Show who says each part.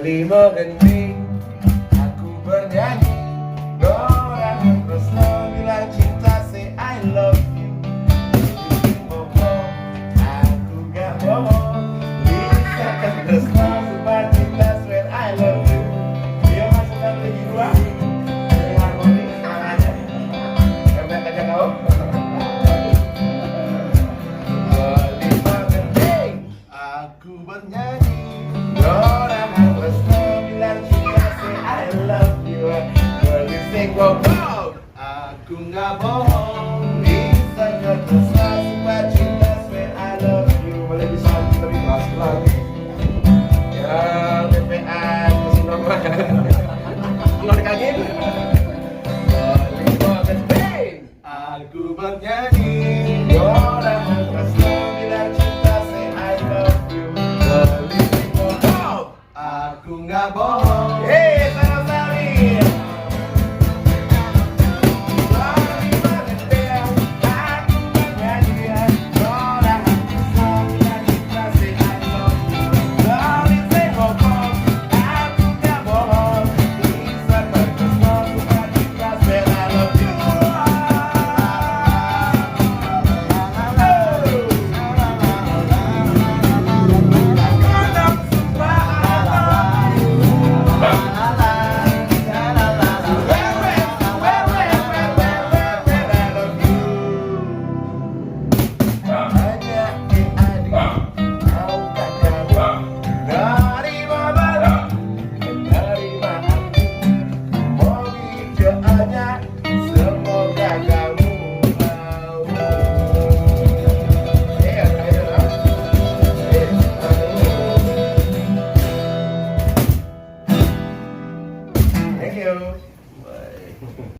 Speaker 1: Lima genting aku bernyanyi, orang TRESNA bilang cinta, say I love you. Bohong, aku gak bohong. Lihatkan TRESNA sumpah cinta, swear I love you. Dia masukkan lagi dua, dari harmoni sekarang aja. Coba aja kau. Lima genting aku bernyanyi, orang TRESNA bilang cinta, say I love you. Wow, aku nggak bohong.